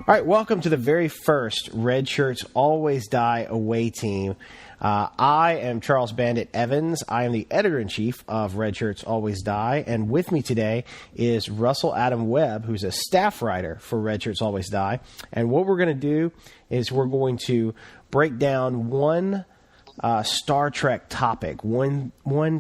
All right, welcome to the very first Red Shirts Always Die away team. I am Charles Bandit Evans. I am the editor-in-chief of Red Shirts Always Die, and with me today is Russell Adam Webb, who's a staff writer for Red Shirts Always Die. And what we're going to do is we're going to break down one Star Trek topic, one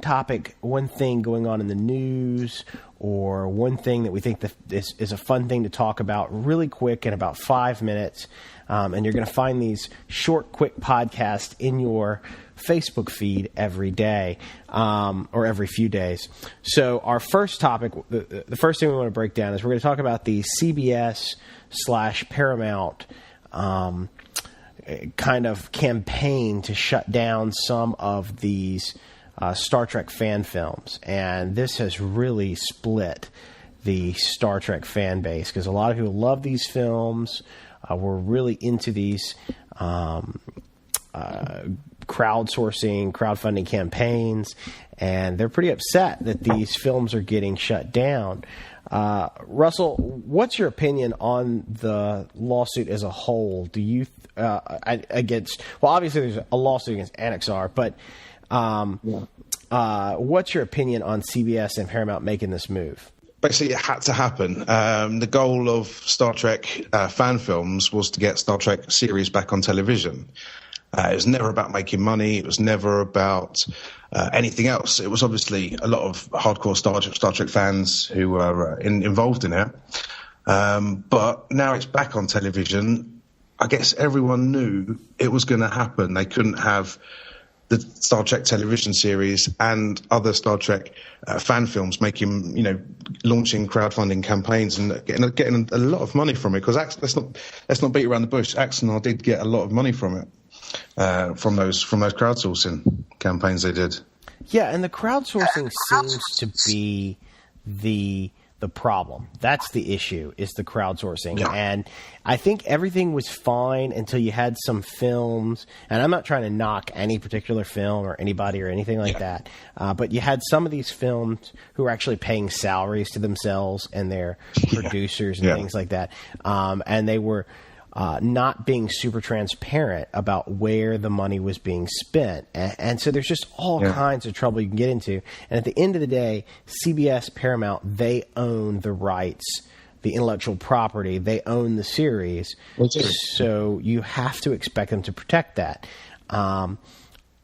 topic, one thing going on in the news, or one thing that we think that is a fun thing to talk about really quick in about 5 minutes. And you're going to find these short, quick podcasts in your Facebook feed every day, or every few days. So our first topic, the first thing we want to break down is we're going to talk about the CBS/Paramount kind of campaign to shut down some of these Star Trek fan films. And this has really split the Star Trek fan base because a lot of people love these films. We're really into these crowdsourcing, campaigns, and they're pretty upset that these films are getting shut down. Russell, what's your opinion on the lawsuit as a whole? Do you against? Well, obviously there's a lawsuit against Annexar, but what's your opinion on CBS and Paramount making this move? Basically, it had to happen. The goal of Star Trek fan films was to get Star Trek series back on television. It was never about making money. It was never about anything else. It was obviously a lot of hardcore Star Trek fans who were involved in it. But now it's back on television. I guess everyone knew it was going to happen. They couldn't have the Star Trek television series and other Star Trek fan films launching crowdfunding campaigns and getting a lot of money from it. Because let's not beat around the bush. Axanar did get a lot of money from it, from those crowdsourcing campaigns they did. Yeah, and the crowdsourcing seems to be the problem. That's the issue, is the crowdsourcing. Yeah. And I think everything was fine until you had some films, and I'm not trying to knock any particular film or anybody or anything like that, but you had some of these films who were actually paying salaries to themselves and their producers and things like that, and they were not being super transparent about where the money was being spent. And so there's just all kinds of trouble you can get into. And at the end of the day, CBS, Paramount, they own the rights, the intellectual property. They own the series. So you have to expect them to protect that. I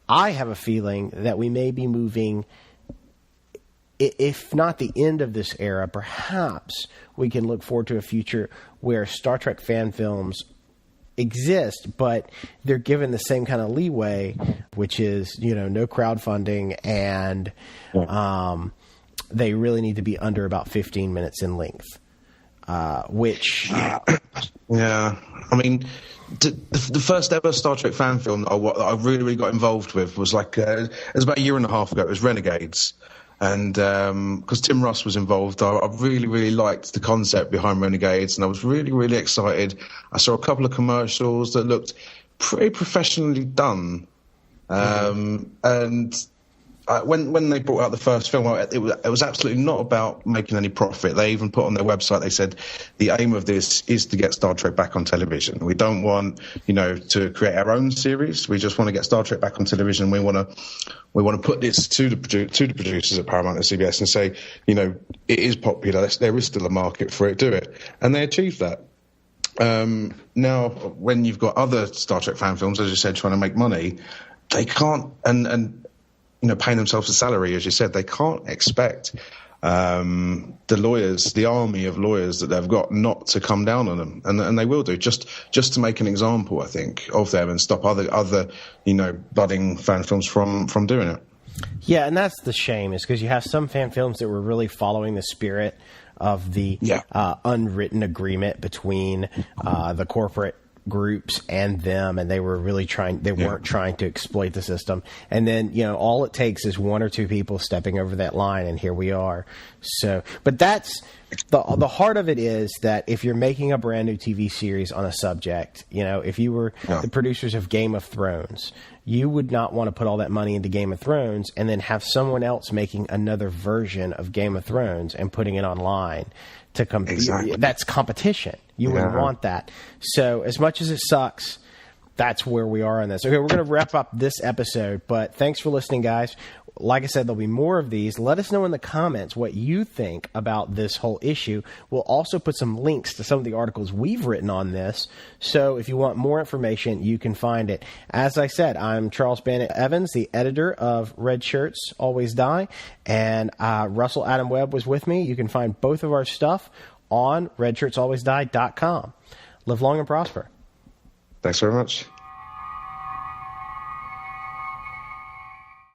have a feeling that we may be moving, if not the end of this era, perhaps we can look forward to a future where Star Trek fan films exist, but they're given the same kind of leeway, which is, no crowdfunding, and they really need to be under about 15 minutes in length, which... Yeah. I mean, the first ever Star Trek fan film that I really got involved with was it was about a year and a half ago. It was Renegades. And because Tim Russ was involved, I really, really liked the concept behind Renegades, and I was really, really excited. I saw a couple of commercials that looked pretty professionally done. And when they brought out the first film, it was absolutely not about making any profit. They even put on their website, they said, the aim of this is to get Star Trek back on television. We don't want, to create our own series. We just want to get Star Trek back on television. We want to put this to the producers at Paramount and CBS and say, it is popular. There is still a market for it. Do it. And they achieved that. Now, when you've got other Star Trek fan films, as you said, trying to make money, they can't, and paying themselves a salary, as you said, they can't expect the lawyers, the army of lawyers that they've got, not to come down on them, and they will do, just to make an example, I think, of them and stop other budding fan films from doing it. Yeah, and that's the shame, is because you have some fan films that were really following the spirit of the unwritten agreement between the corporate groups and them, and they were really weren't trying to exploit the system. And then, all it takes is one or two people stepping over that line, and here we are. So, but that's The heart of it is that if you're making a brand new TV series on a subject, if you were the producers of Game of Thrones, you would not want to put all that money into Game of Thrones and then have someone else making another version of Game of Thrones and putting it online to compete. Exactly. That's competition. You wouldn't want that. So as much as it sucks, that's where we are on this. Okay, we're going to wrap up this episode, but thanks for listening, guys. Like I said, there'll be more of these. Let us know in the comments what you think about this whole issue. We'll also put some links to some of the articles we've written on this. So if you want more information, you can find it. As I said, I'm Charles Bannett Evans, the editor of Red Shirts Always Die, and Russell Adam Webb was with me. You can find both of our stuff on redshirtsalwaysdie.com. Live long and prosper. Thanks very much.